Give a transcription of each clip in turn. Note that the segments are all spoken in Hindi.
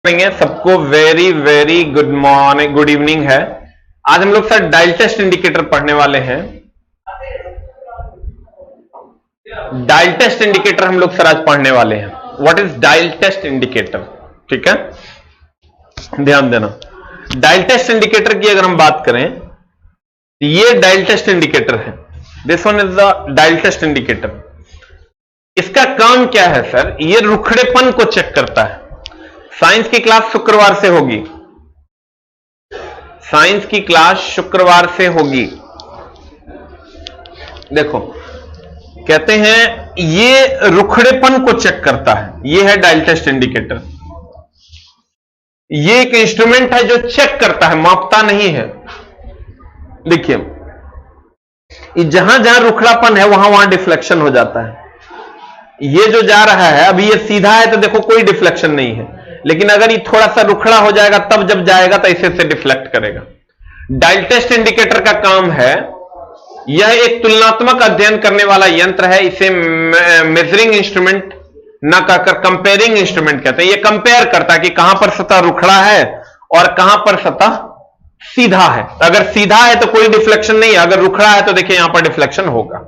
सबको very very good morning, good evening है। आज हम लोग सर डायल टेस्ट इंडिकेटर पढ़ने वाले हैं। डायल टेस्ट इंडिकेटर हम लोग सर आज पढ़ने वाले हैं। What is dial test indicator? ठीक है, ध्यान देना। डायल टेस्ट इंडिकेटर की अगर हम बात करें, ये डायल टेस्ट इंडिकेटर है। This one is the dial test indicator. इसका काम क्या है सर? ये रुखड़ेपन को चेक करता है। साइंस की क्लास शुक्रवार से होगी, साइंस की क्लास शुक्रवार से होगी। देखो, कहते हैं ये रुखड़ेपन को चेक करता है। ये है डायल टेस्ट इंडिकेटर। ये एक इंस्ट्रूमेंट है जो चेक करता है, मापता नहीं है। देखिए, जहां जहां रुखड़ापन है वहां वहां डिफ्लेक्शन हो जाता है। ये जो जा रहा है अभी ये सीधा है तो देखो कोई डिफ्लेक्शन नहीं है, लेकिन अगर ये थोड़ा सा रुखड़ा हो जाएगा तब जब जाएगा तो इसे से डिफ्लेक्ट करेगा। डायल टेस्ट इंडिकेटर का काम है, यह एक तुलनात्मक अध्ययन करने वाला यंत्र है। इसे मेजरिंग इंस्ट्रूमेंट ना कहकर कंपेयरिंग इंस्ट्रूमेंट कहते हैं। यह कंपेयर करता है कि कहां पर सतह रुखड़ा है और कहां पर सतह सीधा है। अगर सीधा है तो कोई डिफ्लेक्शन नहीं है, अगर रुखड़ा है तो देखिए यहां पर डिफ्लेक्शन होगा।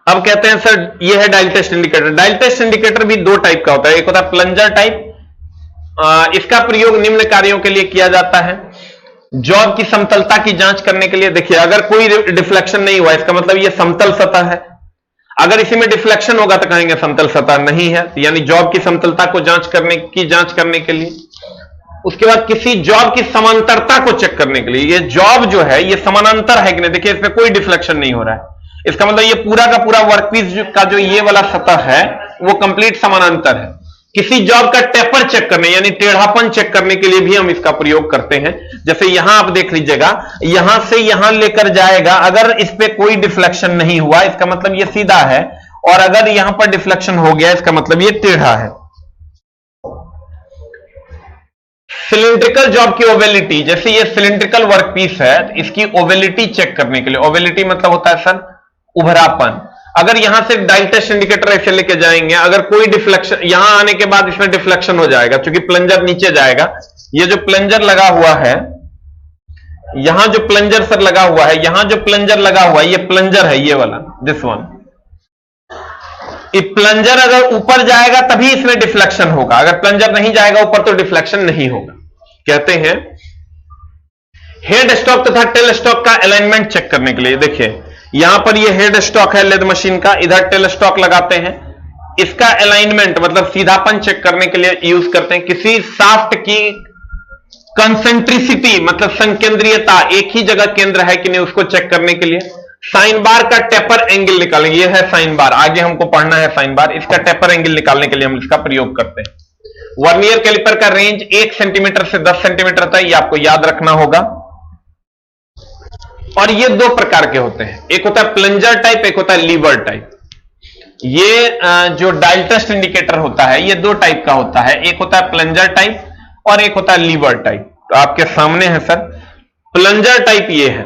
अब कहते हैं सर ये है dial test indicator. Dial test indicator भी दो टाइप का होता है। एक होता है प्लंजर टाइप। इसका प्रयोग निम्न कार्यों के लिए किया जाता है। जॉब की समतलता की जांच करने के लिए। देखिए, अगर कोई डिफ्लेक्शन नहीं हुआ इसका मतलब ये समतल सतह है। अगर इसी में डिफ्लेक्शन होगा तो कहेंगे समतल सतह नहीं है, यानी जॉब की समतलता को जांच करने के लिए। उसके बाद किसी जॉब की समांतरता को चेक करने के लिए। ये जॉब जो है ये समानांतर है कि नहीं। देखिए, इसमें कोई डिफ्लेक्शन नहीं हो रहा है, इसका मतलब ये पूरा का पूरा वर्कपीस का जो ये वाला सतह है वो कंप्लीट समानांतर है। किसी जॉब का टेपर चेक करने यानी टेढ़ापन चेक करने के लिए भी हम इसका प्रयोग करते हैं। जैसे यहां आप देख लीजिएगा, यहां से यहां लेकर जाएगा, अगर इस पे कोई डिफ्लेक्शन नहीं हुआ इसका मतलब ये सीधा है, और अगर यहां पर डिफ्लेक्शन हो गया इसका मतलब ये टेढ़ा है। सिलिंड्रिकल जॉब की ओवेलिटी, जैसे ये सिलिंड्रिकल वर्कपीस है, इसकी ओवेलिटी चेक करने के लिए। ओवेलिटी मतलब होता है सर उभरापन। अगर यहां से डायल टेस्ट इंडिकेटर ऐसे लेके जाएंगे, अगर कोई डिफ्लेक्शन यहां आने के बाद इसमें डिफ्लेक्शन हो जाएगा क्योंकि प्लंजर नीचे जाएगा। ये जो प्लंजर लगा हुआ है, यहां जो प्लंजर सर लगा हुआ है, यहां जो प्लंजर लगा हुआ है, ये प्लंजर है, ये वाला, दिस वन। ये प्लंजर अगर ऊपर जाएगा तभी इसमें डिफ्लेक्शन होगा, अगर प्लंजर नहीं जाएगा ऊपर तो डिफ्लेक्शन नहीं होगा। कहते हैं हेड स्टॉक तथा टेल स्टॉक का अलाइनमेंट चेक करने के लिए। देखिए, यहां पर ये हेड स्टॉक है लेद मशीन का, इधर टेल स्टॉक लगाते हैं। इसका अलाइनमेंट मतलब सीधापन चेक करने के लिए यूज करते हैं। किसी शाफ्ट की कंसेंट्रिसिटी मतलब संकेंद्रीयता, एक ही जगह केंद्र है कि नहीं उसको चेक करने के लिए। साइन बार का टेपर एंगल निकालेंगे। ये है साइन बार, आगे हमको पढ़ना है साइन बार। इसका टेपर एंगल निकालने के लिए हम इसका प्रयोग करते हैं। वर्नियर कैलिपर का रेंज 1 सेंटीमीटर से 10 सेंटीमीटर तक, ये आपको याद रखना होगा। और ये दो प्रकार के होते हैं, एक होता है प्लंजर टाइप, एक होता है लीवर टाइप। ये जो डायल टेस्ट इंडिकेटर होता है ये दो टाइप का होता है, एक होता है प्लंजर टाइप और एक होता है लीवर टाइप। तो आपके सामने है सर प्लंजर टाइप, ये है,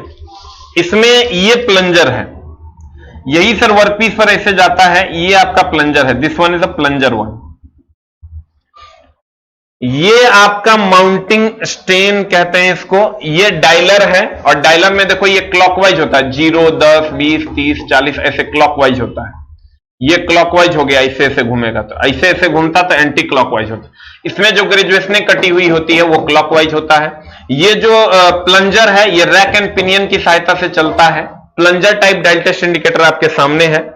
इसमें ये प्लंजर है, यही सर वर्कपीस पर ऐसे जाता है, ये आपका प्लंजर है। This one is a plunger one. ये आपका माउंटिंग स्टेन कहते हैं इसको। ये डायलर है, और डायलर में देखो ये क्लॉकवाइज होता है, 0, 10, 20, 30, 40 ऐसे क्लॉकवाइज होता है। ये क्लॉकवाइज हो गया, ऐसे ऐसे घूमेगा तो ऐसे ऐसे घूमता तो एंटी क्लॉकवाइज होता है। इसमें जो ग्रेजुएशनें कटी हुई होती है वो क्लॉकवाइज होता है। ये जो प्लंजर है ये रैक एंड पिनियन की सहायता से चलता है। Plunger type dial test indicator आपके सामने है।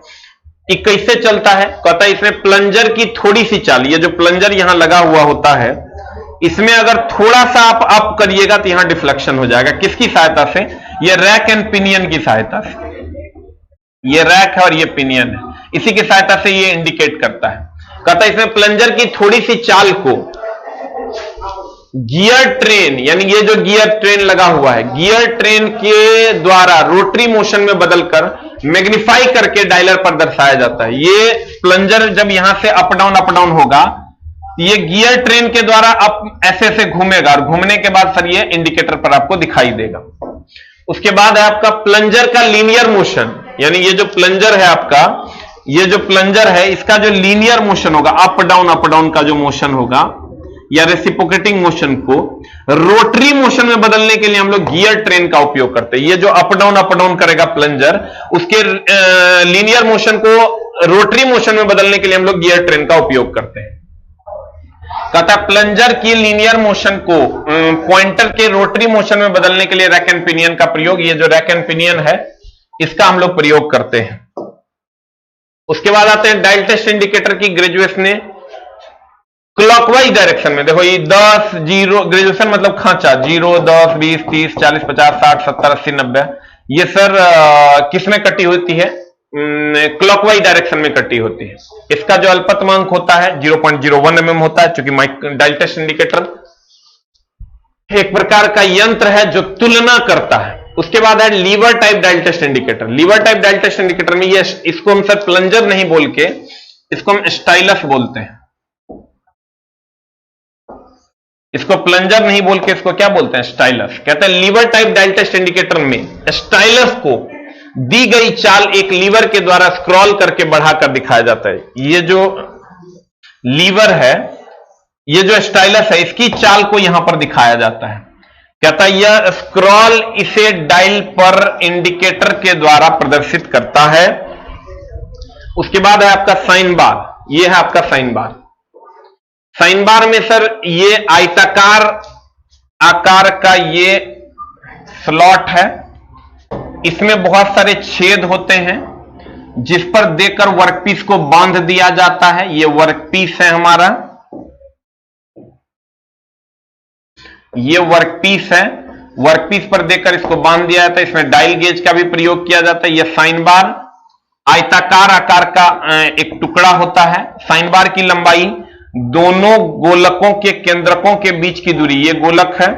ये कैसे चलता है? कहता है इसमें प्लंजर की थोड़ी सी चाल, ये जो प्लंजर यहां लगा हुआ होता है इसमें अगर थोड़ा सा आप अप करिएगा तो यहां डिफ्लेक्शन हो जाएगा। किसकी सहायता से? ये रैक एंड पिनियन की सहायता से। ये रैक है और ये पिनियन है, इसी की सहायता से ये इंडिकेट करता है। कहता है इसमें प्लंजर की थोड़ी सी चाल को गियर ट्रेन, यानी ये जो गियर ट्रेन लगा हुआ है, गियर ट्रेन के द्वारा रोटरी मोशन में बदलकर मैग्नीफाई करके डायलर पर दर्शाया जाता है। ये प्लंजर जब यहां से अप डाउन होगा, ये गियर ट्रेन के द्वारा अप ऐसे ऐसे घूमेगा और घूमने के बाद सर ये इंडिकेटर पर आपको दिखाई देगा। उसके बाद है आपका प्लंजर का लीनियर मोशन, यानी ये जो प्लंजर है आपका ये जो प्लंजर है इसका जो लीनियर मोशन होगा, अप डाउन का जो मोशन होगा या रेसिप्रोकेटिंग मोशन को रोटरी मोशन में बदलने के लिए हम लोग गियर ट्रेन का उपयोग करते हैं। ये जो अप डाउन करेगा प्लंजर, उसके लीनियर मोशन को रोटरी मोशन में बदलने के लिए हम लोग गियर ट्रेन का उपयोग करते हैं। कहता है प्लंजर की लीनियर मोशन को पॉइंटर के रोटरी मोशन में बदलने के लिए रैक एंड पिनियन का प्रयोग, ये जो रैक एंड पिनियन है इसका हम लोग प्रयोग करते हैं। उसके बाद आते हैं डायल टेस्ट इंडिकेटर की ग्रेजुएशन ने क्लॉकवाइज डायरेक्शन में। देखो ये 10 0 ग्रेजुएशन मतलब खांचा 0 10 20 30 40 50 60 70 80 90 ये सर किस में कटी होती है? क्लॉकवाइज डायरेक्शन में कटी होती है। इसका जो अल्पतमांक होता है 0.01 mm होता है, क्योंकि डायल टेस्ट इंडिकेटर एक प्रकार का यंत्र है जो तुलना करता है। उसके बाद है lever type dial test indicator. Lever type dial test indicator में ये इसको हम सर प्लंजर नहीं बोल के इसको हम स्टाइलस बोलते हैं। इसको प्लंजर नहीं बोल के इसको क्या बोलते हैं? स्टाइलस। कहते हैं lever type dial test indicator में स्टाइलस को दी गई चाल एक लीवर के द्वारा स्क्रॉल करके बढ़ाकर दिखाया जाता है। ये जो लीवर है, ये जो स्टाइलस है, इसकी चाल को यहां पर दिखाया जाता है। कहता है यह स्क्रॉल इसे डायल पर इंडिकेटर के द्वारा प्रदर्शित करता है। उसके बाद है आपका साइन बार। ये है आपका साइन बार। साइन बार में सर ये आयताकार आकार का ये स्लॉट है, इसमें बहुत सारे छेद होते हैं जिस पर देकर वर्कपीस को बांध दिया जाता है। ये वर्कपीस है हमारा, ये वर्कपीस है। वर्कपीस पर देकर इसको बांध दिया जाता है। इसमें डायल गेज का भी प्रयोग किया जाता है। यह साइन बार आयताकार आकार का एक टुकड़ा होता है। साइन बार की लंबाई दोनों गोलकों के केंद्रकों के बीच की दूरी, ये गोलक है,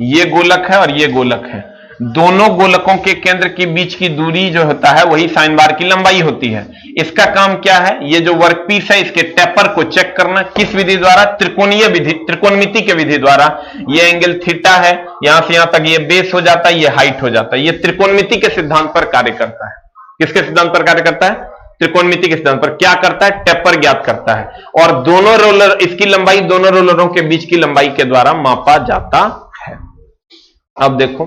ये गोलक है और ये गोलक है, दोनों गोलकों के केंद्र के बीच की दूरी जो होता है वही साइन बार की लंबाई होती है। इसका काम क्या है? ये जो वर्कपीस है इसके टेपर को चेक करना। किस विधि द्वारा? त्रिकोणीय विधि, त्रिकोणमिति के विधि द्वारा। ये एंगल थीटा है, यहां से यहां तक ये बेस हो जाता है, ये हाइट हो जाता है। ये त्रिकोणमिति के सिद्धांत पर कार्य करता है। किसके सिद्धांत पर कार्य करता है? त्रिकोणमिति के सिद्धांत पर। क्या करता है? टेपर ज्ञात करता है। और दोनों रोलर, इसकी लंबाई दोनों रोलरों के बीच की लंबाई के द्वारा मापा जाता है। अब देखो,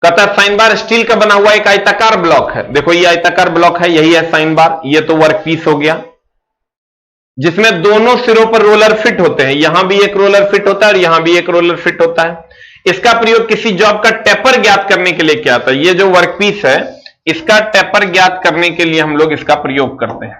कहता है साइन बार स्टील का बना हुआ एक आयताकार ब्लॉक है। देखो ये आयताकार ब्लॉक है, यही है साइन बार। ये तो वर्कपीस हो गया जिसमें दोनों सिरों पर रोलर फिट होते हैं। यहां भी एक रोलर फिट होता है और यहां भी एक रोलर फिट होता है। इसका प्रयोग किसी जॉब का टेपर ज्ञात करने के लिए किया जाता है। ये जो वर्कपीस है इसका टेपर ज्ञात करने के लिए हम लोग इसका प्रयोग करते हैं।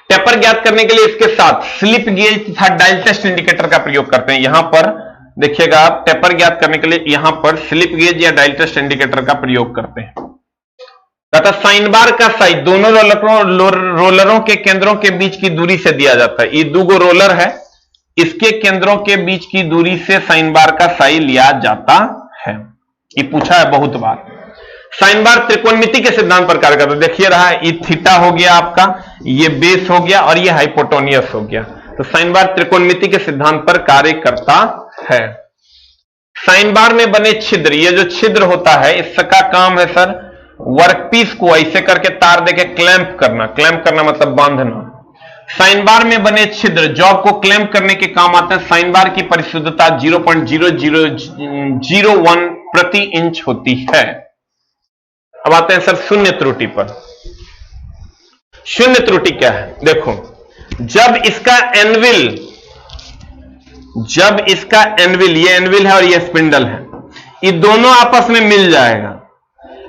टेपर ज्ञात करने के लिए इसके साथ स्लिप गेज तथा डायल टेस्ट इंडिकेटर का प्रयोग करते हैं। यहां पर देखिएगा आप, टेपर ज्ञात करने के लिए यहां पर स्लिप गेज या डायल टेस्ट इंडिकेटर का प्रयोग करते हैं। तथा साइन बार का साइज दोनों रोलरों के केंद्रों के बीच की दूरी से दिया जाता है। ये दो रोलर है, इसके केंद्रों के बीच की दूरी से साइन बार का साइज लिया जाता है। ये पूछा है बहुत बार। साइन बार त्रिकोणमिति के सिद्धांत पर कार्य करता है। देखिए रहा है, ये थीटा हो गया आपका, ये बेस हो गया और ये हाइपोटेन्यूस हो गया। तो साइन बार त्रिकोणमिति के सिद्धांत पर कार्य करता है। साइन बार में बने छिद्र, ये जो छिद्र होता है इसका काम है सर वर्कपीस को ऐसे करके तार देके क्लैंप करना। क्लैंप करना मतलब बांधना। साइन बार में बने छिद्र जॉब को क्लैंप करने के काम आते हैं। साइन बार की परिशुद्धता 0.0001 प्रति इंच होती है। अब आते हैं सर शून्य त्रुटि पर। शून्य त्रुटि क्या है? देखो, जब इसका एनविल, ये एनविल है और ये स्पिंडल है, ये दोनों आपस में मिल जाएगा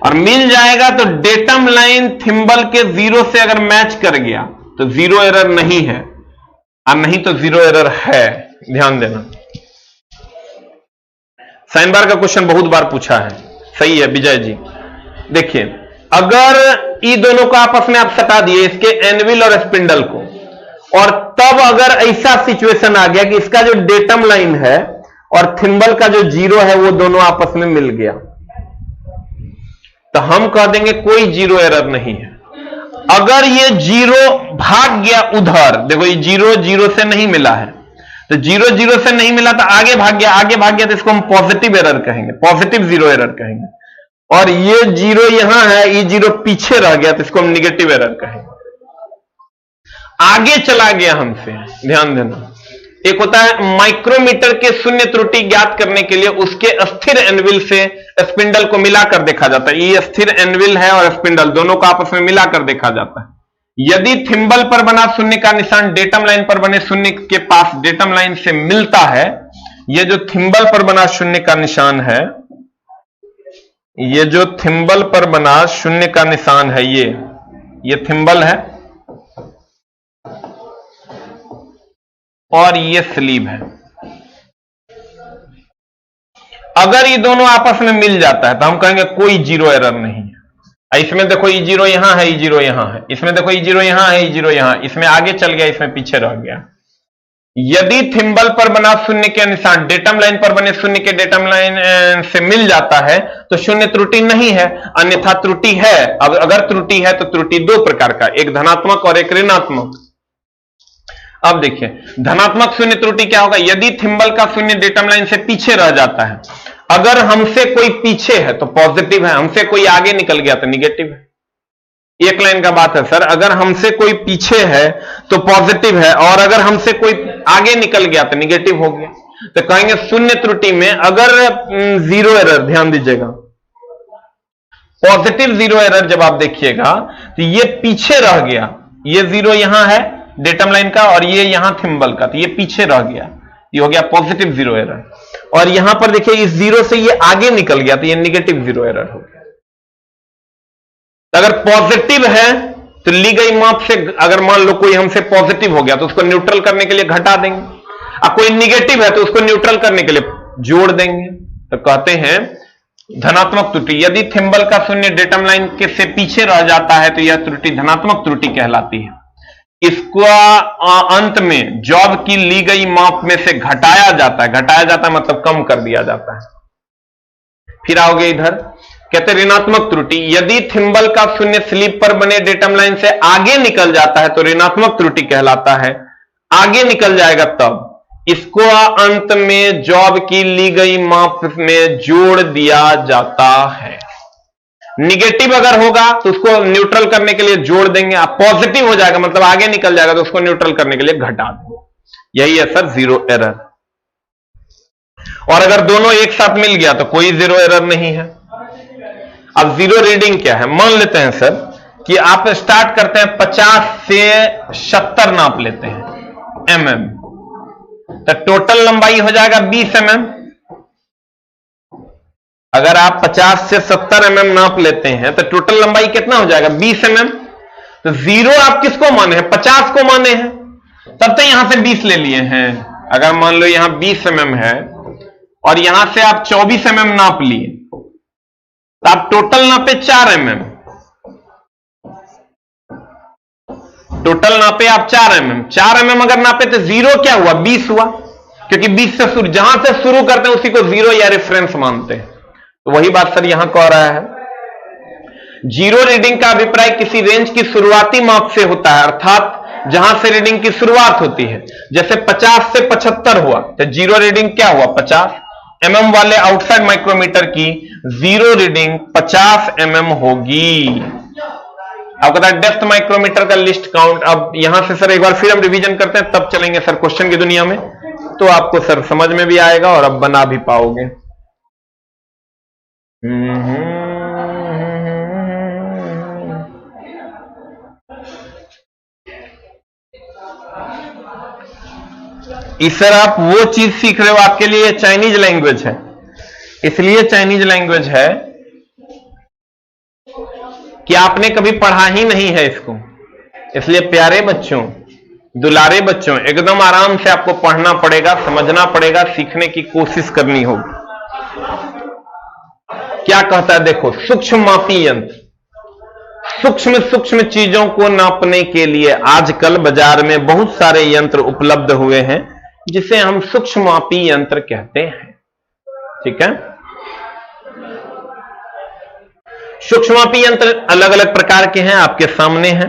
और मिल जाएगा तो डेटम लाइन थिंबल के जीरो से अगर मैच कर गया तो जीरो एरर नहीं है और नहीं तो जीरो एरर है। ध्यान देना, साइन बार का क्वेश्चन बहुत बार पूछा है। सही है विजय जी। देखिए, अगर ये दोनों को आपस में आप सटा दिए, इसके एनविल और स्पिंडल को, और तब अगर ऐसा सिचुएशन आ गया कि इसका जो डेटम लाइन है और थिंबल का जो जीरो है वो दोनों आपस में मिल गया, तो हम कह देंगे कोई जीरो एरर नहीं है। अगर ये जीरो भाग गया उधर, देखो ये जीरो जीरो से नहीं मिला है, तो जीरो जीरो से नहीं मिला तो आगे भाग गया, आगे भाग गया तो इसको हम पॉजिटिव एरर कहेंगे, पॉजिटिव जीरो एरर कहेंगे। और ये 0 यहां है, ये 0 पीछे रह गया तो इसको हम निगेटिव एरर कहेंगे। आगे चला गया हमसे, ध्यान देना। एक होता है माइक्रोमीटर के शून्य त्रुटि ज्ञात करने के लिए उसके स्थिर एनविल से स्पिंडल को मिलाकर देखा जाता है। ये स्थिर एनविल है और स्पिंडल दोनों को आपस में मिलाकर देखा जाता है। यदि थिम्बल पर बना शून्य का निशान डेटम लाइन पर बने शून्य के पास डेटम लाइन से मिलता है, ये जो थिम्बल पर बना शून्य का निशान है, ये जो थिम्बल पर बना शून्य का निशान है, ये थिम्बल है और ये स्लीव है। अगर ये दोनों आपस में मिल जाता है तो हम कहेंगे कोई जीरो एरर नहीं है। इसमें देखो ये 0 यहां है, ये 0 यहां है, इसमें देखो ये 0 यहां है, ये 0 यहां, इसमें आगे चल गया, इसमें पीछे रह गया। यदि थिम्बल पर बना शून्य के निशान डेटम लाइन पर बने शून्य के डेटम लाइन से मिल जाता है तो शून्य त्रुटि नहीं है, अन्यथा त्रुटि है। अब अगर त्रुटि है तो त्रुटि दो प्रकार का, एक धनात्मक और एक ऋणात्मक। अब देखिए धनात्मक शून्य त्रुटि क्या होगा, यदि थिम्बल का शून्य डेटम लाइन से पीछे रह जाता है। अगर हमसे कोई पीछे है तो पॉजिटिव है, हमसे कोई आगे निकल गया तो निगेटिव है। एक लाइन का बात है सर, अगर हमसे कोई पीछे है तो पॉजिटिव है और अगर हमसे कोई आगे निकल गया तो निगेटिव हो गया। तो कहेंगे शून्य त्रुटि में अगर जीरो एरर, ध्यान दीजिएगा, पॉजिटिव जीरो एरर जब आप देखिएगा तो ये पीछे रह गया, ये 0 यहां है डेटम लाइन का और ये यहां थिम्बल का, तो ये पीछे रह गया, ये हो गया पॉजिटिव जीरो एरर। और यहां पर देखिए इस 0 से ये आगे निकल गया तो ये निगेटिव जीरो एरर हो गया। अगर पॉजिटिव है तो ली गई माप से, अगर मान लो कोई हमसे पॉजिटिव हो गया तो उसको न्यूट्रल करने के लिए घटा देंगे, और कोई निगेटिव है तो उसको न्यूट्रल करने के लिए जोड़ देंगे। तो कहते हैं धनात्मक त्रुटि, यदि थिम्बल का शून्य डेटम लाइन के से पीछे रह जाता है तो यह त्रुटि धनात्मक त्रुटि कहलाती है। इसको अंत में जॉब की ली गई माप में से घटाया जाता है, घटाया जाता है मतलब कम कर दिया जाता है। फिर आओगे इधर, कहते ऋणात्मक त्रुटि, यदि थिम्बल का शून्य स्लीप पर बने डेटम लाइन से आगे निकल जाता है तो ऋणात्मक त्रुटि कहलाता है। आगे निकल जाएगा तब इसको अंत में जॉब की ली गई माप में जोड़ दिया जाता है। निगेटिव अगर होगा तो उसको न्यूट्रल करने के लिए जोड़ देंगे, आप पॉजिटिव हो जाएगा मतलब आगे निकल जाएगा तो उसको न्यूट्रल करने के लिए घटा देंगे। यही है सर जीरो एरर। और अगर दोनों एक साथ मिल गया तो कोई जीरो एरर नहीं है। अब जीरो रीडिंग क्या है, मान लेते हैं सर कि आप स्टार्ट करते हैं 50 से 70 नाप लेते हैं mm, तो टोटल लंबाई हो जाएगा 20 mm। अगर आप 50 से 70 mm नाप लेते हैं तो टोटल लंबाई कितना हो जाएगा 20 mm। तो जीरो आप किसको माने हैं, 50 को माने हैं, तब तो यहां से 20 ले लिए हैं। अगर मान लो यहां 20 mm है और यहां से आप 24 mm नाप लिए तो आप टोटल नापे 4 mm, टोटल नापे आप 4 mm। 4 mm अगर नापे तो जीरो क्या हुआ 20 हुआ, क्योंकि 20 से शुरू, जहां से शुरू करते हैं उसी को जीरो या रेफरेंस मानते हैं। तो वही बात सर यहां कह रहा है, जीरो रीडिंग का अभिप्राय किसी रेंज की शुरुआती माप से होता है, अर्थात जहां से रीडिंग की शुरुआत होती है। जैसे 50 से 75 हुआ तो जीरो रीडिंग क्या हुआ 50 mm वाले आउटसाइड माइक्रोमीटर की जीरो रीडिंग 50 mm होगी। अब कहता है डेप्थ माइक्रोमीटर का लिस्ट काउंट। अब यहां से सर एक बार फिर हम रिवीजन करते हैं, तब चलेंगे सर क्वेश्चन की दुनिया में, तो आपको सर समझ में भी आएगा और अब बना भी पाओगे। इस सर आप वो चीज सीख रहे हो, आपके लिए चाइनीज लैंग्वेज है, इसलिए चाइनीज लैंग्वेज है कि आपने कभी पढ़ा ही नहीं है इसको। इसलिए प्यारे बच्चों, दुलारे बच्चों, एकदम आराम से आपको पढ़ना पड़ेगा, समझना पड़ेगा, सीखने की कोशिश करनी होगी। क्या कहता है देखो, सूक्ष्म मापी यंत्र, सूक्ष्म सूक्ष्म चीजों को नापने के लिए आजकल बाजार में बहुत सारे यंत्र उपलब्ध हुए हैं जिसे हम सूक्ष्म मापी यंत्र कहते हैं। ठीक है, सूक्ष्म मापी यंत्र अलग अलग प्रकार के हैं, आपके सामने हैं।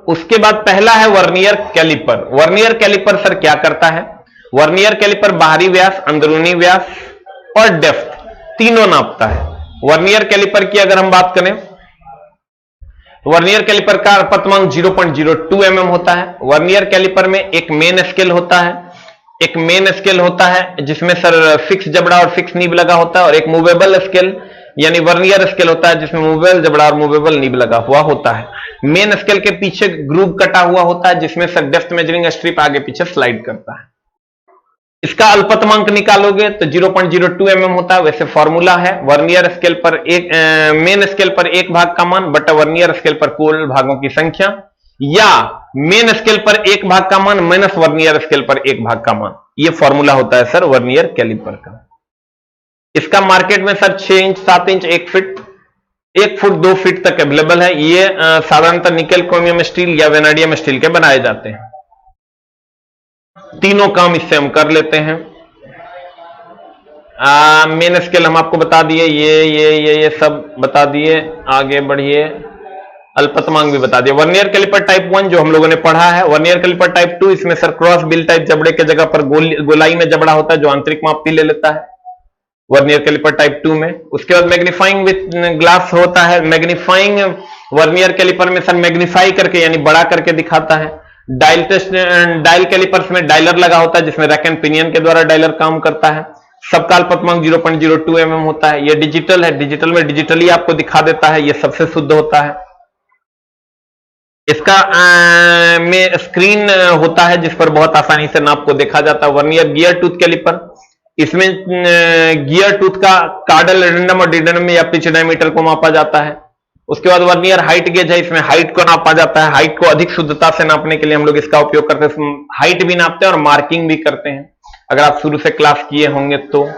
उसके बाद पहला है vernier calliper. Vernier calliper sir क्या करता है, वर्नियर कैलिपर बाहरी व्यास, अंदरूनी व्यास और डेप्थ, तीनों नापता है। वर्नियर कैलिपर की अगर हम बात करें, वर्नियर कैलिपर का अल्पतमांक 0.02 mm होता है। वर्नियर कैलिपर में एक मेन स्केल होता है, एक मेन स्केल होता है जिसमें सर फिक्स जबड़ा और फिक्स नीब लगा होता है, और एक मूवेबल स्केल यानी वर्नियर स्केल होता है जिसमें मूवेबल जबड़ा और मूवेबल नीब लगा हुआ होता है। मेन स्केल के पीछे ग्रूव कटा हुआ होता है जिसमें सर डेप्थ मेजरिंग स्ट्रिप आगे पीछे स्लाइड करता है। इसका अल्पतमांक निकालोगे तो 0.02 mm होता है। वैसे फॉर्मूला है वर्नियर स्केल पर एक मेन स्केल पर एक भाग का मान बटा वर्नियर स्केल पर कुल भागों की संख्या, या मेन स्केल पर एक भाग का मान माइनस वर्नियर स्केल पर एक भाग का मान। यह फॉर्मूला होता है सर वर्नियर कैलिपर का। इसका मार्केट में sir 6 inch, 7 inch, 1 feet, 1 foot 2 feet तक अवेलेबल है। ये साधारणतः निकेल, क्रोमियम स्टील या वेनाडियम स्टील के बनाए जाते हैं। तीनों काम इससे हम कर लेते हैं। मेन स्केल हम आपको बता दिए, ये सब बता दिए। आगे बढ़िए, अल्पतमांक भी बता दिए। वर्नियर कैलिपर टाइप 1 जो हम लोगों ने पढ़ा है। वर्नियर कैलिपर टाइप 2, इसमें सर क्रॉस बिल टाइप जबड़े के जगह पर गोलाई में जबड़ा होता है जो आंतरिक माप भी ले लेता है वर्नियर कैलिपर टाइप 2 में। उसके बाद मैग्नीफाइंग विथ ग्लास होता है। मैग्नीफाइंग वर्नियर कैलिपर में सर मैग्नीफाई करके यानी बड़ा करके दिखाता है। डायल कैलिपर्स में डायलर लगा होता है जिसमें रैक एंड पिनियन के द्वारा डायलर काम करता है। सबका अल्पतमांक 0.02 mm होता है। यह डिजिटल है, डिजिटल में डिजिटली आपको दिखा देता है, यह सबसे शुद्ध होता है। इसका में स्क्रीन होता है जिस पर बहुत आसानी से नाप को देखा जाता है। वर्नियर गियर टूथ कैलिपर, इसमें गियर टूथ का कार्डल, एडेंडम और डिडेंडम या पिच डायमीटर को मापा जाता है। उसके बाद वर्नियर हाइट गेज है, इसमें हाइट को नापा जाता है। हाइट को अधिक शुद्धता से नापने के लिए हम लोग इसका उपयोग करते हैं। हाइट भी नापते हैं और मार्किंग भी करते हैं, अगर आप शुरू से क्लास किए होंगे तो।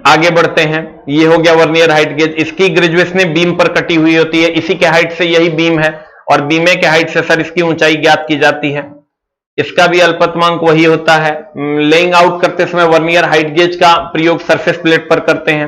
आगे बढ़ते हैं। ये हो गया वर्नियर हाइट गेज। इसकी ग्रेजुएशन बीम पर कटी हुई होती है। इसी के हाइट से यही बीम है और बीमे के हाइट से सर इसकी ऊंचाई ज्ञात की जाती है। इसका भी अल्पतमांक वही होता है। लेइंग आउट करते समय वर्नियर हाइट गेज का प्रयोग सरफेस प्लेट पर करते हैं।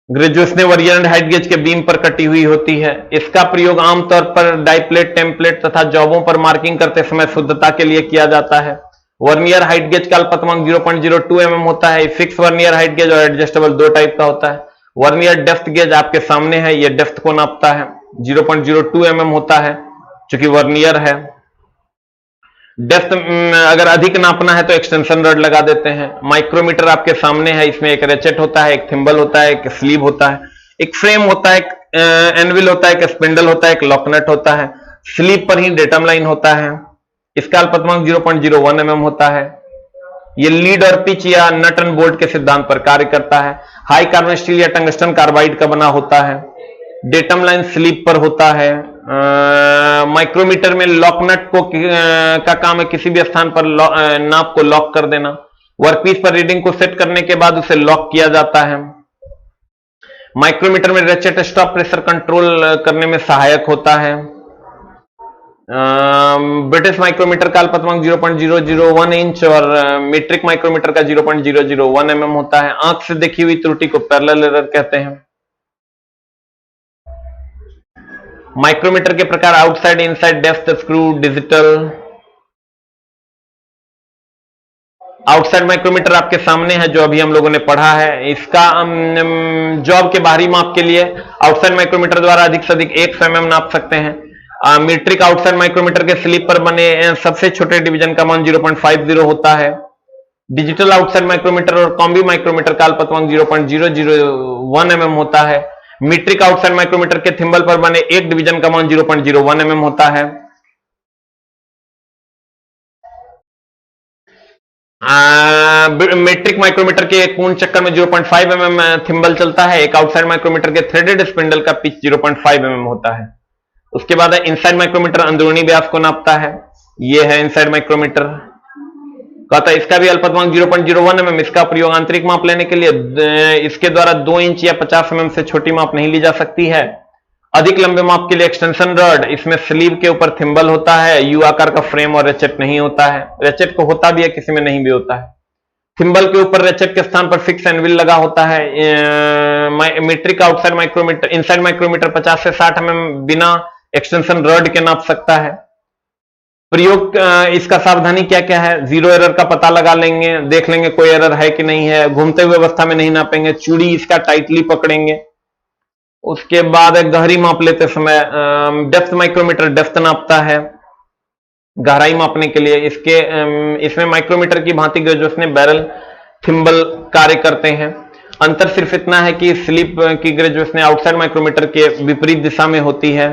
ग्रेजुएशन वर्नियर हाइट गेज के बीम पर कटी हुई होती है। इसका प्रयोग आमतौर पर डाइप्लेट, टेम्पलेट तथा जॉबों पर मार्किंग करते समय शुद्धता के लिए किया जाता है। वर्नियर हाइट गेज का अल्पतमांक 0.02 mm होता है। फिक्स वर्नियर हाइट गेज और एडजस्टेबल दो टाइप का होता है। वर्नियर डेप्थ गेज आपके सामने है, यह डेप्थ को नापता है, 0.02 mm होता है चूंकि वर्नियर है। डेप्थ अगर अधिक नापना है तो एक्सटेंशन रॉड लगा देते हैं। माइक्रोमीटर आपके सामने है, इसमें एक रेचेट होता है, एक थिम्बल होता है, एक स्लीव होता है, एक फ्रेम होता है, एक एनविल होता है, एक स्पिंडल होता है, एक लॉकनट होता है। स्लीव पर ही डेटम लाइन होता है। इसका अल्पतमांक 0.01 mm होता है। यह लीड और पिच या नट एंड बोल्ट के सिद्धांत पर कार्य करता है। हाई कार्बन स्टील या टंगस्टन कार्बाइड का बना होता है। डेटम लाइन स्लीव पर होता है। माइक्रोमीटर में लॉकनट को का काम है किसी भी स्थान पर नाप को लॉक कर देना। वर्कपीस पर रीडिंग को सेट करने के बाद उसे लॉक किया जाता है। माइक्रोमीटर में रेचेट स्टॉप प्रेशर कंट्रोल करने में सहायक होता है। ब्रिटिश माइक्रोमीटर का अल्पतमांक 0.001 इंच और मीट्रिक माइक्रोमीटर का 0.001 mm होता है। आंख से देखी हुई त्रुटि को पैरेलल एरर कहते हैं। माइक्रोमीटर के प्रकार outside, inside, depth, screw, digital. Outside micrometer आपके सामने है जो अभी हम लोगों ने पढ़ा है। इसका जॉब के बाहरी माप के लिए आउटसाइड माइक्रोमीटर द्वारा अधिक से अधिक 1 mm नाप सकते हैं। मीट्रिक आउटसाइड माइक्रोमीटर के स्लीप पर बने सबसे छोटे डिवीजन का मान 0.50 होता है। डिजिटल आउटसाइड माइक्रोमीटर और कॉम्बी माइक्रोमीटर का अल्पतमांक 0.001 mm होता है। मीट्रिक आउटसाइड माइक्रोमीटर के थिम्बल पर बने एक डिवीजन का मान 0.01 mm होता है। मीट्रिक माइक्रोमीटर के एक पूर्ण चक्कर में 0.5 mm थिम्बल चलता है। एक आउटसाइड माइक्रोमीटर के थ्रेडेड स्पिंडल का पिच 0.5 mm होता है। उसके बाद इनसाइड माइक्रोमीटर अंदरूनी व्यास को नापता है। यह है इनसाइड माइक्रोमीटर। कहता है इसका भी अल्पतमांक 0.01 mm। इसका प्रयोग आंतरिक माप लेने के लिए इसके द्वारा 2 इंच या 50 mm से छोटी माप नहीं ली जा सकती है। अधिक लंबे माप के लिए एक्सटेंशन रॉड, इसमें स्लीव के ऊपर थिम्बल होता है। यू आकार का फ्रेम और रेचेट नहीं होता है। रेचेट को होता भी है, किसी में नहीं भी होता है। थिम्बल के ऊपर रेचेट के स्थान पर फिक्स एनविल लगा होता है। Metric outside micrometer, inside micrometer 50 से 60 mm बिना एक्सटेंशन रॉड के नाप सकता है। प्रयोग इसका सावधानी क्या क्या है? जीरो एरर का पता लगा लेंगे, देख लेंगे कोई एरर है कि नहीं है। घूमते हुए अवस्था में नहीं नापेंगे, चूड़ी इसका टाइटली पकड़ेंगे। उसके बाद गहरी माप लेते समय डेप्थ माइक्रोमीटर डेप्थ नापता है गहराई मापने के लिए। इसमें माइक्रोमीटर की भांति ग्रेजुएशन बैरल थिम्बल कार्य करते हैं। अंतर सिर्फ इतना है कि स्लिप की ग्रेजुएशन आउटसाइड माइक्रोमीटर के विपरीत दिशा में होती है।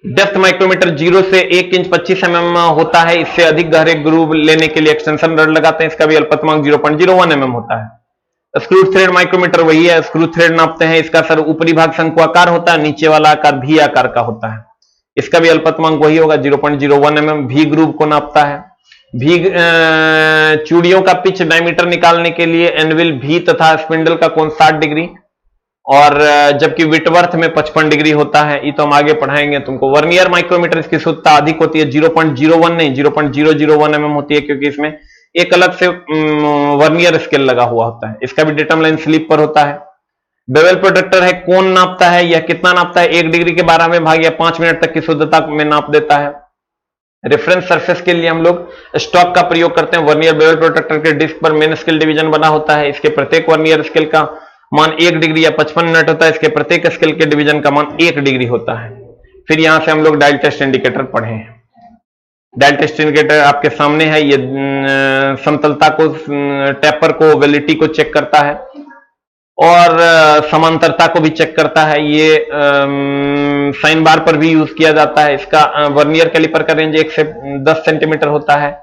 डेप्थ माइक्रोमीटर 0 से 1 इंच 25 mm होता है। इससे अधिक गहरे ग्रूव लेने के लिए एक्सटेंशन रड लगाते हैं। इसका भी अल्पतमांक 0.01 mm होता है। स्क्रू थ्रेड माइक्रोमीटर वही है, स्क्रू थ्रेड नापते हैं। इसका सर ऊपरी भाग शंकुआकार होता है, नीचे वाला आकार भी आकार का होता है। इसका भी अल्पतमांक वही होगा 0.01 mm। भी ग्रूव को नापता है। भी चूड़ियों का पिच डायमीटर निकालने के लिए एनविल भी तथा स्पिंडल का कोण 60 डिग्री और जबकि विटवर्थ में 55 डिग्री होता है। ये तो हम आगे पढ़ाएंगे तुमको। वर्नियर माइक्रोमीटर इसकी शुद्धता अधिक होती है, 0.01 नहीं 0.001 mm होती है, क्योंकि इसमें एक अलग से वर्नियर स्केल लगा हुआ होता है। इसका भी डेटम लाइन स्लिप पर होता है। बेवल प्रोटेक्टर है, कोण नापता है। यह कितना नापता है? 1 डिग्री के 12वें भाग या 5 मिनट तक की शुद्धता में नाप देता है। रेफरेंस सरफेस के लिए हम लोग स्टॉक का प्रयोग करते हैं। वर्नियर बेवल प्रोटेक्टर के डिस्क पर मेन स्केल डिवीजन बना होता है। इसके प्रत्येक वर्नियर स्केल का मान 1 डिग्री या 55 मिनट होता है। इसके प्रत्येक स्केल के डिवीजन का मान 1 डिग्री होता है। फिर यहां से हम लोग डायल टेस्ट इंडिकेटर पढ़े हैं। डायल टेस्ट इंडिकेटर आपके सामने है। ये समतलता को, टेपर को, ओवेलिटी को चेक करता है और समांतरता को भी चेक करता है। ये साइन बार पर भी यूज किया जाता है। इसका वर्नियर कैलिपर का रेंज 1 से 10 सेंटीमीटर होता है।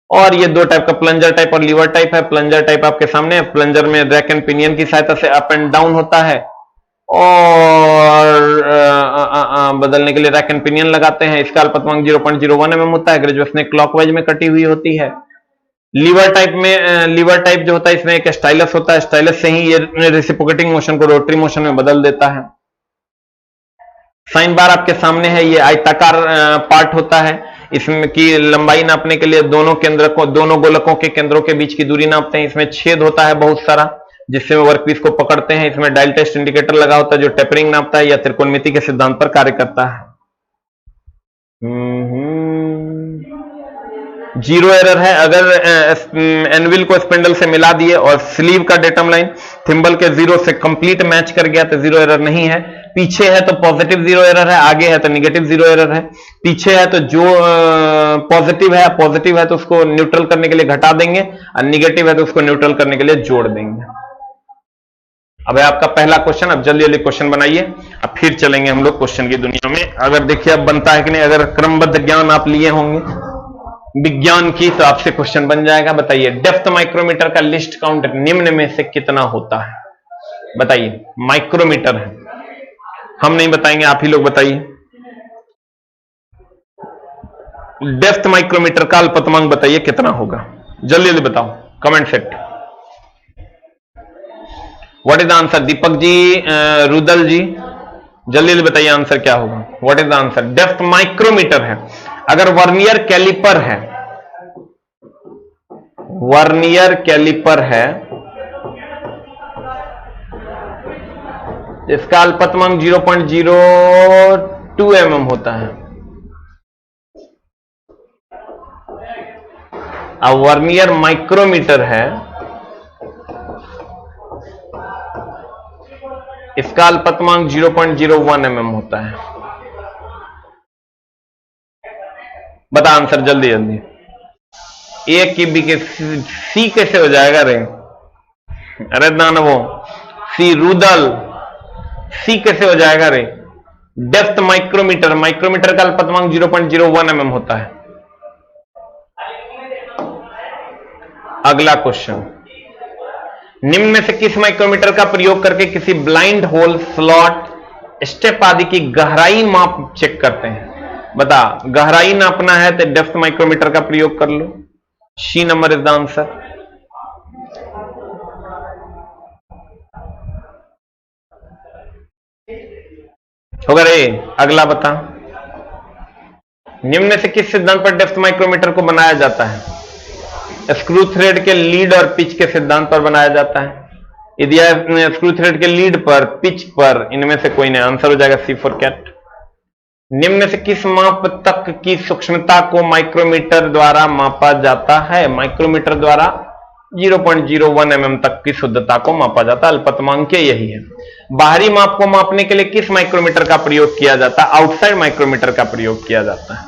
और ये दो टाइप का, प्लंजर टाइप और लीवर टाइप है। प्लंजर टाइप आपके सामने है। प्लंजर में रैक एंड पिनियन की सहायता से अप एंड डाउन होता है और बदलने के लिए रैक एंड पिनियन लगाते हैं। इसका अल्पतमांक 0.01 mm होता है। ग्रेजुएशन क्लॉकवाइज में कटी हुई होती है। लीवर टाइप जो होता है, इसमें एक स्टाइलस होता है। स्टाइलस से ही ये रेसिप्रोकेटिंग मोशन को रोटरी मोशन में बदल देता है। साइन बार आपके सामने है। ये आयताकार पार्ट होता है। इसमें की लंबाई नापने के लिए दोनों गोलकों के केंद्रों के बीच की दूरी नापते हैं। इसमें छेद होता है बहुत सारा, जिससे वर्कपीस को पकड़ते हैं। इसमें डायल टेस्ट इंडिकेटर लगा होता है जो टेपरिंग नापता है या त्रिकोणमिति के सिद्धांत पर कार्य करता है। जीरो एरर है अगर एनविल को स्पिंडल से मिला दिए और स्लीव का डेटम लाइन थिम्बल के 0 से कंप्लीट मैच कर गया तो जीरो एरर नहीं है। पीछे है तो पॉजिटिव जीरो एरर है, आगे है तो निगेटिव जीरो एरर है। पीछे है तो जो पॉजिटिव है तो उसको न्यूट्रल करने के लिए घटा देंगे और निगेटिव है तो उसको न्यूट्रल करने के लिए जोड़ देंगे। अब है आपका पहला क्वेश्चन। अब जल्दी जल्दी क्वेश्चन बनाइए, अब फिर चलेंगे हम लोग क्वेश्चन की दुनिया में। अगर देखिए अब बनता है कि नहीं, अगर क्रमबद्ध ज्ञान आप लिए होंगे विज्ञान की तो आपसे क्वेश्चन बन जाएगा। बताइए डेप्थ माइक्रोमीटर का लिस्ट काउंट निम्न में से कितना होता है? बताइए, माइक्रोमीटर है, हम नहीं बताएंगे, आप ही लोग बताइए। डेप्थ माइक्रोमीटर का अल्पतमांक बताइए कितना होगा, जल्दी जल्दी बताओ, comment set. What is the answer? Deepak ji, Rudal ji, जल्दी जल्दी बताइए आंसर क्या होगा। What is the answer? Depth micrometer है। अगर वर्नियर कैलिपर है, इसका अल्पतमांक 0.02 mm होता है। अब वर्नियर माइक्रोमीटर है, इसका अल्पतमांक 0.01 mm होता है। बता आंसर जल्दी जल्दी। ए की बी के सी कैसे हो जाएगा रे? अरे दानवो, सी रुदल, सी कैसे हो जाएगा रे? डेप्थ माइक्रोमीटर का अल्पतमांक 0.01 mm होता है। अगला क्वेश्चन, निम्न में से किस माइक्रोमीटर का प्रयोग करके किसी ब्लाइंड होल, स्लॉट, स्टेप आदि की गहराई माप चेक करते हैं? बता, गहराई नापना है तो डेप्थ माइक्रोमीटर का प्रयोग कर लो। C number is the answer. होगा रे? अगला बता, निम्न में से किस सिद्धांत पर डेप्थ माइक्रोमीटर को बनाया जाता है? स्क्रू थ्रेड के लीड और पिच के सिद्धांत पर बनाया जाता है। यदि स्क्रू थ्रेड के लीड पर, पिच पर, इनमें से कोई नहीं, आंसर हो जाएगा सी फॉर कैट। निम्न से किस माप तक की सूक्ष्मता को माइक्रोमीटर द्वारा मापा जाता है? माइक्रोमीटर द्वारा 0.01 mm तक की शुद्धता को मापा जाता है। अल्पतमांक यही है। बाहरी माप को मापने के लिए किस माइक्रोमीटर का प्रयोग किया जाता है? आउटसाइड माइक्रोमीटर का प्रयोग किया जाता है।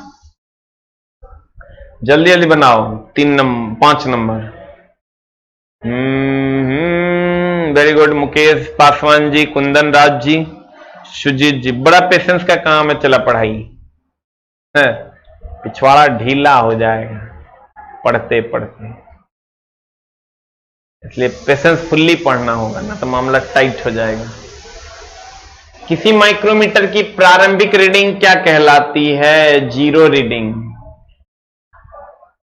जल्दी जल्दी बनाओ। 5 number. Very good Mukesh Paswan ji, Kundan Raj ji, Sujit ji, बड़ा पेशेंस का काम है। चला पढ़ाई है, पिछवाड़ा ढीला हो जाएगा पढ़ते पढ़ते, इसलिए पेशेंस फुल्ली पढ़ना होगा, ना तो मामला टाइट हो जाएगा। किसी माइक्रोमीटर की प्रारंभिक रीडिंग क्या कहलाती है? Zero reading.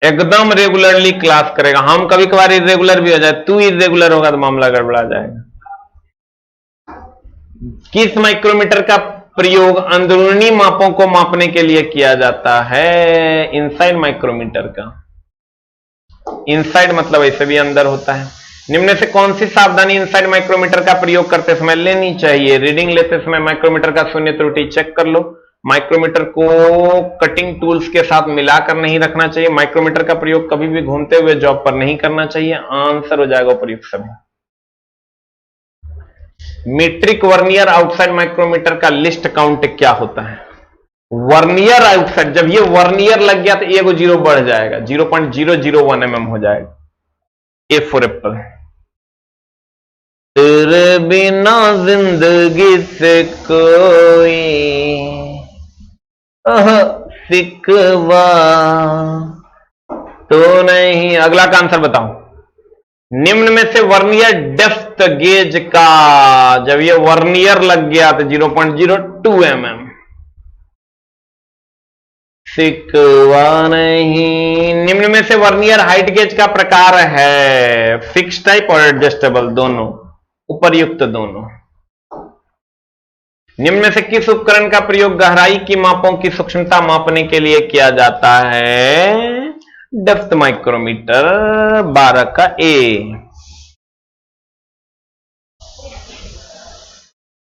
एकदम रेगुलरली क्लास करेगा। हम कभी कभार इरेगुलर भी हो जाए, तू इरेगुलर होगा तो मामला गड़बड़ा जाएगा। किस माइक्रोमीटर का प्रयोग अंदरूनी मापों को मापने के लिए किया जाता है? इनसाइड माइक्रोमीटर का। इनसाइड मतलब ऐसे भी अंदर होता है। निम्न से कौन सी सावधानी इनसाइड माइक्रोमीटर का प्रयोग करते समय लेनी चाहिए? रीडिंग लेते समय माइक्रोमीटर का शून्य त्रुटि चेक कर लो। माइक्रोमीटर को कटिंग टूल्स के साथ मिलाकर नहीं रखना चाहिए। माइक्रोमीटर का प्रयोग कभी भी घूमते हुए जॉब पर नहीं करना चाहिए। आंसर हो जाएगा प्रयुक्त सभी। मीट्रिक वर्नियर आउटसाइड माइक्रोमीटर का लिस्ट काउंट क्या होता है? वर्नियर आउटसाइड, जब ये वर्नियर लग गया तो एगो जीरो बढ़ जाएगा, 0.001 mm हो जाएगा। A for Apple. तेरे बिना जिंदगी से कोई सिकवा तो नहीं। अगला का आंसर बताओ। निम्न में से वर्नियर डेप्थ गेज का, जब ये वर्नियर लग गया तो 0.02 mm। सिकवा नहीं। निम्न में से वर्नियर हाइट गेज का प्रकार है फिक्स टाइप और एडजस्टेबल, दोनों, उपर्युक्त दोनों। निम्न में से किस उपकरण का प्रयोग गहराई की मापों की सूक्ष्मता मापने के लिए किया जाता है? Depth micrometer. 12 का ए।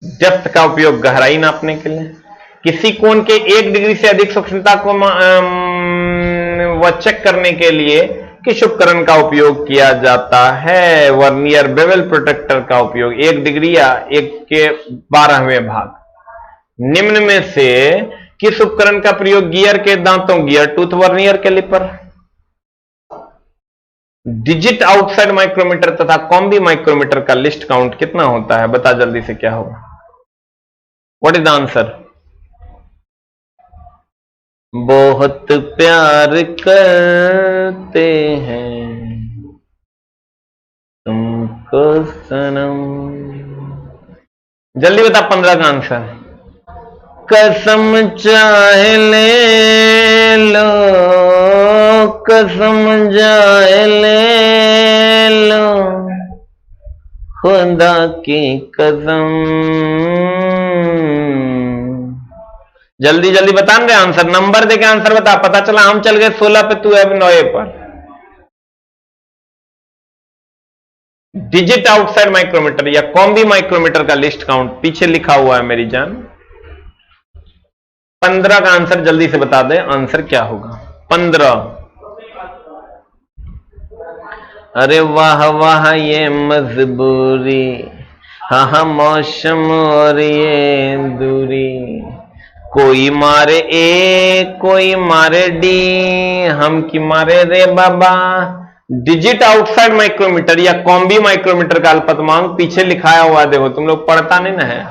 डेप्थ का उपयोग गहराई नापने के लिए। किसी कोण के 1 डिग्री से अधिक सूक्ष्मता को चेक करने के लिए किस उपकरण का उपयोग किया जाता है? वर्नियर बेवल प्रोटेक्टर का उपयोग। 1 डिग्री या 1 के 12वें भाग। निम्न में से किस उपकरण का प्रयोग गियर के दांतों, gear tooth vernier calliper, digit outside micrometer तथा कॉम्बी माइक्रोमीटर का लिस्ट काउंट कितना होता है? बता जल्दी से क्या होगा? What is the answer? बहुत प्यार करते हैं तुमको सनम। जल्दी बता 15 का आंसर। कसम चाहे ले लो, कसम चाहे ले लो, खुदा की कसम। जल्दी जल्दी बता रहे आंसर, नंबर देके आंसर बता। पता चला हम चल गए 16 पे, तू है 9 पर। डिजिट आउटसाइड माइक्रोमीटर या कॉम्बी माइक्रोमीटर का लिस्ट काउंट पीछे लिखा हुआ है मेरी जान। 15 का आंसर जल्दी से बता दे, आंसर क्या होगा? 15। अरे वाह वाह ये मजबूरी, हाँ मौसम और ये दूरी, कोई मारे ए कोई मारे डी, हम की मारे रे बाबा। डिजिट आउटसाइड माइक्रोमीटर या कॉम्बी माइक्रोमीटर का अल्पतमांक पीछे लिखाया हुआ देखो, तुम लोग पढ़ता नहीं ना है।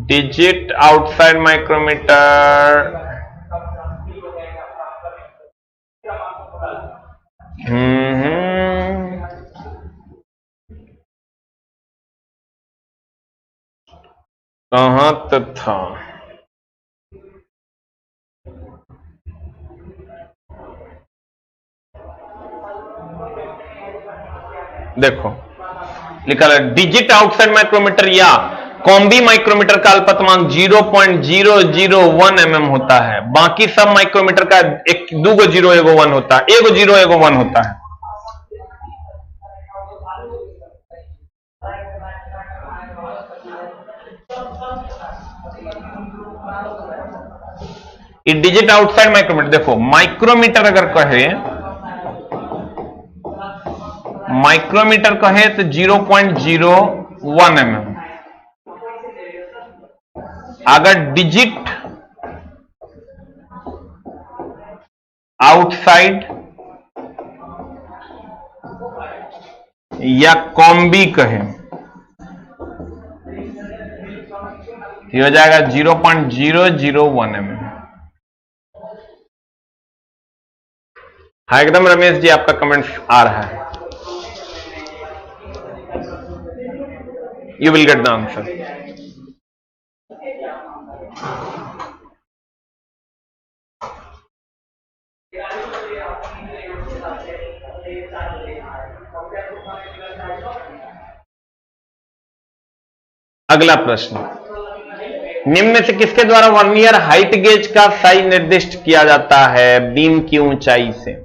डिजिट आउटसाइड माइक्रोमीटर कहां था? देखो लिखा है डिजिट आउटसाइड माइक्रोमीटर या कॉम्बी माइक्रोमीटर का अल्पतमांक 0.001 mm होता है। बाकी सब माइक्रोमीटर का एक दूगो 0 एगो 1 होता है, एगो 0 एगो 1 होता है। डिजिट आउटसाइड माइक्रोमीटर, देखो माइक्रोमीटर अगर कहे, माइक्रोमीटर कहे तो 0.01 mm, अगर डिजिट आउटसाइड या कॉम्बी कहे तो हो जाएगा 0.001 mm। हाँ एकदम रमेश जी, आपका कमेंट्स आ रहा है। You will get the answer. अगला प्रश्न, निम्न में से किसके द्वारा वर्नियर हाइट गेज का साइज निर्दिष्ट किया जाता है बीम की ऊंचाई से?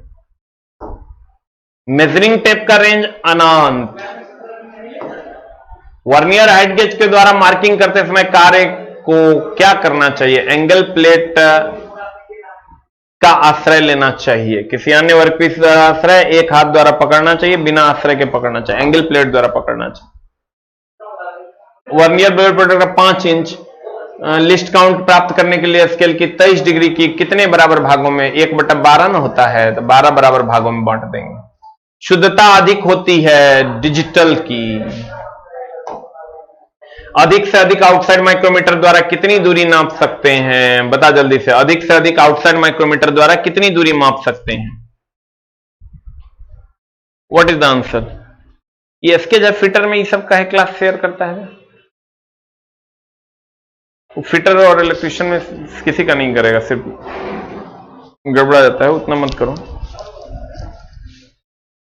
मेजरिंग टेप का रेंज अनंत। वर्नियर हाइट गेज के द्वारा मार्किंग करते समय कार्य को क्या करना चाहिए? एंगल प्लेट का आश्रय लेना चाहिए, किसी अन्य वर्कपीस द्वारा आश्रय, एक हाथ द्वारा पकड़ना चाहिए, बिना आश्रय के पकड़ना चाहिए, एंगल प्लेट द्वारा पकड़ना चाहिए। वर्नियर बेवल प्रोडक्ट का 5 इंच लिस्ट काउंट प्राप्त करने के लिए स्केल की 23 डिग्री की कितने बराबर भागों में, 1/12 न होता है तो 12 बराबर भागों में बांट देंगे। शुद्धता अधिक होती है डिजिटल की। अधिक से अधिक आउटसाइड माइक्रोमीटर द्वारा कितनी दूरी नाप सकते हैं? बता जल्दी से, अधिक से अधिक आउटसाइड माइक्रोमीटर द्वारा कितनी दूरी माप सकते हैं? What is the answer? ये इसके जब फिटर में ये सब का है क्लास शेयर करता है, फिटर और इलेक्ट्रिशियन में किसी का नहीं करेगा, सिर्फ गड़बड़ा जाता है, उतना मत करो।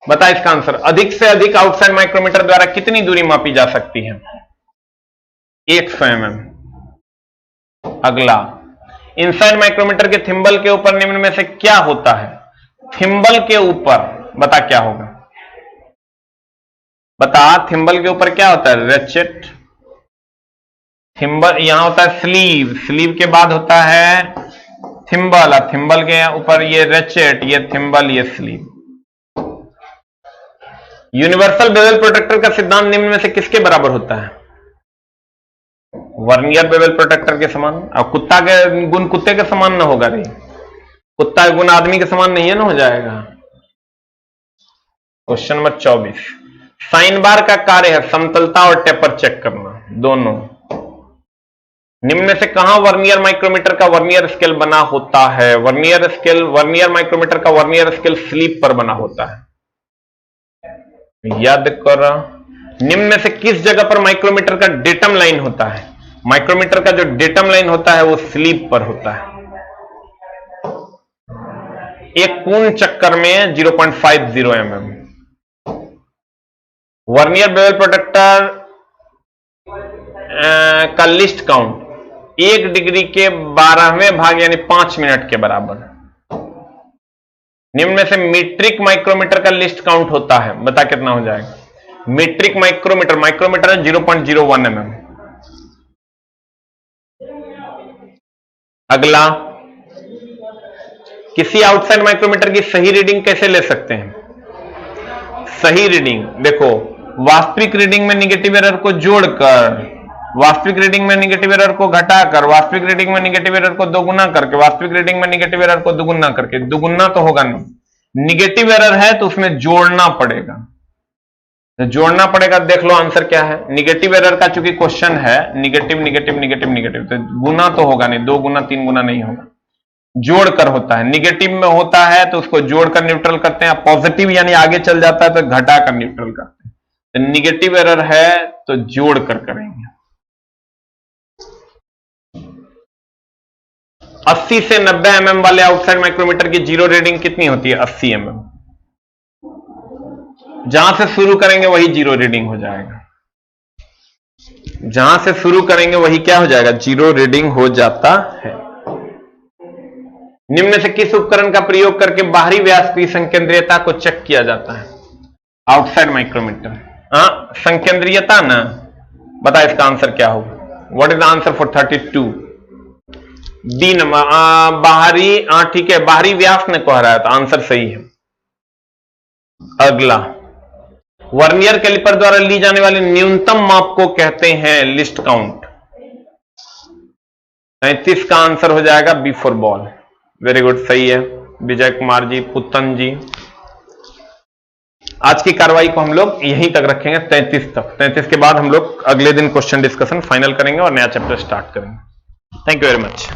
बता इसका आंसर, अधिक से अधिक आउटसाइड माइक्रोमीटर द्वारा कितनी दूरी मापी जा सकती है? 100 mm। अगला, इनसाइड माइक्रोमीटर के थिम्बल के ऊपर निम्न में से क्या होता है? थिम्बल के ऊपर बता क्या होगा? बता, थिम्बल के ऊपर क्या होता है? रेचेट। थिम्बल यहां होता है स्लीव, स्लीव के बाद होता है थिम्बल, और थिम्बल के ऊपर ये रेचेट, ये थिम्बल, ये स्लीव। यूनिवर्सल बेवल प्रोटेक्टर का सिद्धांत निम्न में से किसके बराबर होता है? वर्नियर बेवल प्रोटेक्टर के समान। अब कुत्ता के गुण कुत्ते के समान ना होगा रे, कुत्ता के गुण आदमी के समान नहीं है ना, हो जाएगा। क्वेश्चन नंबर 24, साइन बार का कार्य है समतलता और टेपर चेक करना, दोनों। निम्न में से कहां वर्नियर माइक्रोमीटर का वर्नियर स्केल बना होता है? वर्नियर माइक्रोमीटर का वर्नियर स्केल स्लीप पर बना होता है, याद करो। निम्न में से किस जगह पर माइक्रोमीटर का डेटम लाइन होता है? माइक्रोमीटर का जो डेटम लाइन होता है वो स्लीप पर होता है। एक पूर्ण चक्कर में 0.50 mm। वर्नियर बेवल प्रोटेक्टर का लिस्ट काउंट 1 डिग्री के 12वें भाग यानी 5 मिनट के बराबर। निम्न में से मीट्रिक माइक्रोमीटर का लिस्ट काउंट होता है, बता कितना हो जाएगा? मीट्रिक माइक्रोमीटर, माइक्रोमीटर है 0.01 mm। अगला, किसी आउटसाइड माइक्रोमीटर की सही रीडिंग कैसे ले सकते हैं? सही रीडिंग देखो, वास्तविक रीडिंग में निगेटिव एरर को जोड़कर, वास्तविक रीडिंग में निगेटिव एरर को घटाकर, वास्तविक रीडिंग में निगेटिव एरर को दोगुना करके, वास्तविक रीडिंग में निगेटिव एरर को दोगुना करके। दोगुना तो होगा नहीं, निगेटिव एरर है तो उसमें जोड़ना पड़ेगा, तो जोड़ना पड़ेगा। देख लो आंसर क्या है। निगेटिव एरर का चूंकि क्वेश्चन है, निगेटिव निगेटिव निगेटिव निगेटिव, तो गुना तो होगा नहीं, 2 गुना 3 गुना नहीं होगा, जोड़कर होता है। निगेटिव में होता है तो उसको जोड़कर न्यूट्रल करते हैं, पॉजिटिव यानी आगे चल जाता है तो घटाकर न्यूट्रल करते हैं। तो निगेटिव एरर है तो जोड़कर करेंगे। 80 से 90 mm वाले आउटसाइड माइक्रोमीटर की जीरो रीडिंग कितनी होती है? 80 mm। जहां से शुरू करेंगे वही जीरो रीडिंग हो जाएगा। जहां से शुरू करेंगे वही क्या हो जाएगा, 0 रीडिंग हो जाता है। निम्न में से किस उपकरण का प्रयोग करके बाहरी व्यास की संकेंद्रीयता को चेक किया जाता है? Outside micrometer. संकेंद्रीयता ना, बता इसका आंसर क्या होगा? What is the answer for 32? D number, बाहरी, ठीक है, बाहरी व्यास ने कह रहा है तो आंसर सही है। अगला, वर्नियर कैलिपर द्वारा ली जाने वाली न्यूनतम माप को कहते हैं लिस्ट काउंट। 35 का आंसर हो जाएगा B for ball. Very good, सही है विजय कुमार जी, पुतन जी। आज की कार्रवाई को हम लोग यहीं तक रखेंगे, 33 तक। 33 के बाद हम लोग अगले दिन क्वेश्चन डिस्कशन फाइनल करेंगे और नया चैप्टर स्टार्ट करेंगे। Thank you very much.